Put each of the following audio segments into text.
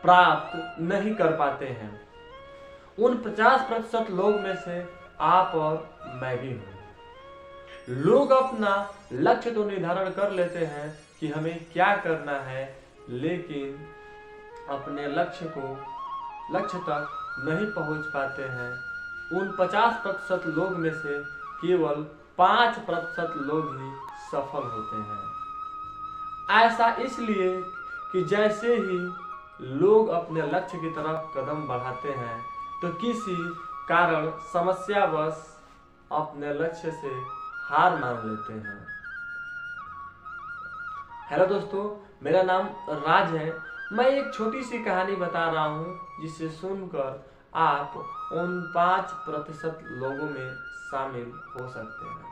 प्राप्त नहीं कर पाते हैं। उन 50% लोग में से आप और मैं भी हूं। लोग अपना लक्ष्य तो निर्धारण कर लेते हैं कि हमें क्या करना है, लेकिन अपने लक्ष्य तक नहीं पहुंच पाते हैं। उन 50% लोग में से केवल 5% लोग ही सफल होते हैं। ऐसा इसलिए कि जैसे ही लोग अपने लक्ष्य की तरफ कदम बढ़ाते हैं तो किसी कारण समस्यावश अपने लक्ष्य से हार मान लेते हैं। हेलो दोस्तों, मेरा नाम राज है। मैं एक छोटी सी कहानी बता रहा हूँ जिसे सुनकर आप उन 5% लोगों में शामिल हो सकते हैं।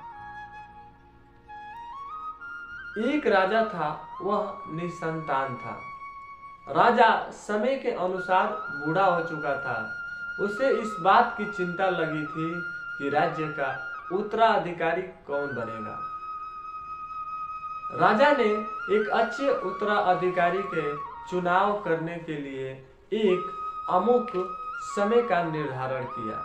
एक राजा था, वह निसंतान था। राजा समय के अनुसार बूढ़ा हो चुका था। उसे इस बात की चिंता लगी थी कि राज्य का उत्तराधिकारी कौन बनेगा। राजा ने एक अच्छे उत्तराधिकारी के चुनाव करने के लिए एक अमुक समय का निर्धारण किया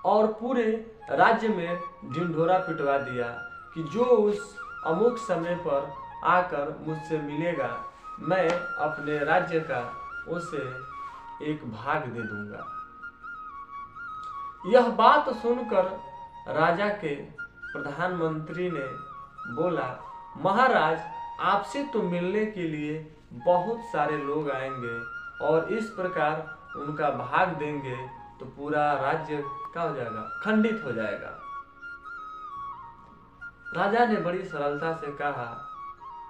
और पूरे राज्य में ढिंढोरा पिटवा दिया कि जो उस अमुक समय पर आकर मुझसे मिलेगा, मैं अपने राज्य का उसे एक भाग दे दूंगा। यह बात सुनकर राजा के प्रधानमंत्री ने बोला, महाराज, आपसे तो मिलने के लिए बहुत सारे लोग आएंगे और इस प्रकार उनका भाग देंगे तो पूरा राज्य क्या हो जाएगा, खंडित हो जाएगा। राजा ने बड़ी सरलता से कहा,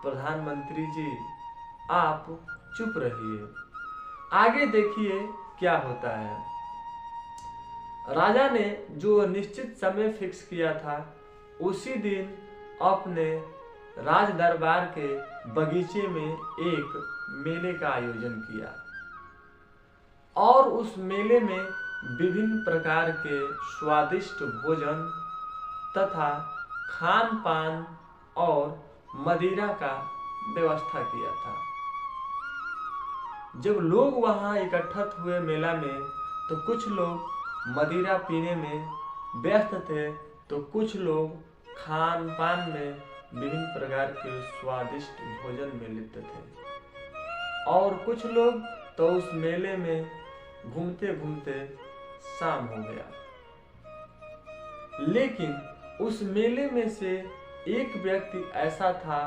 प्रधानमंत्री जी, आप चुप रहिए, आगे देखिए क्या होता है। राजा ने जो निश्चित समय फिक्स किया था, उसी दिन अपने राज दरबार के बगीचे में एक मेले का आयोजन किया और उस मेले में विभिन्न प्रकार के स्वादिष्ट भोजन तथा खान पान और मदिरा का व्यवस्था किया था। जब लोग वहां इकट्ठा हुए मेला में, तो कुछ लोग मदिरा पीने में व्यस्त थे, तो कुछ लोग खान पान में विभिन्न प्रकार के स्वादिष्ट भोजन में लिप्त थे और कुछ लोग तो उस मेले में घूमते घूमते शाम हो गया। लेकिन उस मेले में से एक व्यक्ति ऐसा था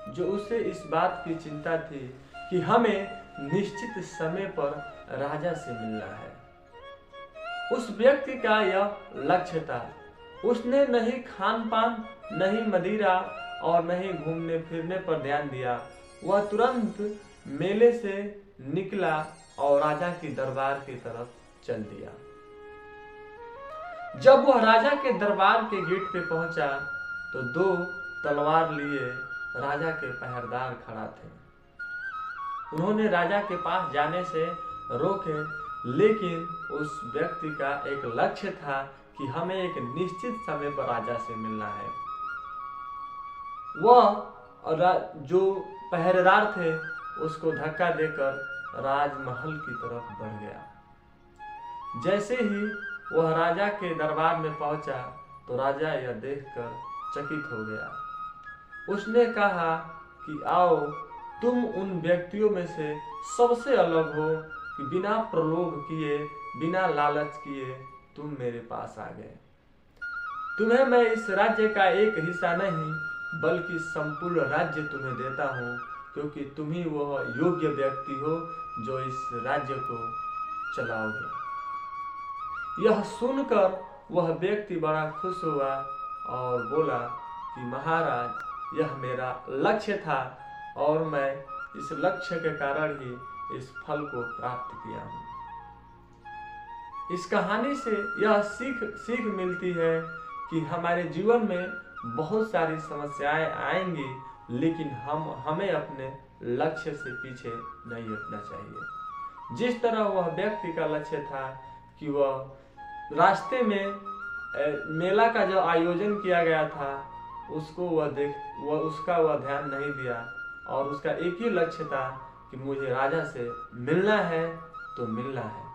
जो उसे इस बात की चिंता थी कि हमें निश्चित समय पर राजा से मिलना है। उस व्यक्ति का यह लक्ष्य था। उसने नहीं खान पान, नहीं मदिरा और नहीं घूमने फिरने पर ध्यान दिया। वह तुरंत मेले से निकला और राजा की दरबार की तरफ चल दिया। जब वह राजा के दरबार के गेट पे पहुंचा तो 2 तलवार लिए राजा के पहरेदार खड़ा थे। उन्होंने राजा के पास जाने से रोके, लेकिन उस व्यक्ति का एक लक्ष्य था कि हमें एक निश्चित समय पर राजा से मिलना है। वह जो पहरेदार थे उसको धक्का देकर राजमहल की तरफ बढ़ गया। जैसे ही वह राजा के दरबार में पहुंचा तो राजा यह देखकर चकित हो गया। उसने कहा कि आओ, तुम उन व्यक्तियों में से सबसे अलग हो कि बिना प्रलोभ किए, बिना लालच किए तुम मेरे पास आ गए। तुम्हें मैं इस राज्य का एक हिस्सा नहीं बल्कि संपूर्ण राज्य तुम्हें देता हूँ, क्योंकि तुम ही वह योग्य व्यक्ति हो जो इस राज्य को चलाओगे। यह सुनकर वह व्यक्ति बड़ा खुश हुआ और बोला कि महाराज, यह मेरा लक्ष्य था और मैं इस लक्ष्य के कारण ही इस फल को प्राप्त किया हूँ। इस कहानी से यह सीख मिलती है कि हमारे जीवन में बहुत सारी समस्याएं आएंगी, लेकिन हमें अपने लक्ष्य से पीछे नहीं हटना चाहिए। जिस तरह वह व्यक्ति का लक्ष्य था कि वह रास्ते में मेला का जो आयोजन किया गया था उसको उसका ध्यान नहीं दिया और उसका एक ही लक्ष्य था कि मुझे राजा से मिलना है तो मिलना है।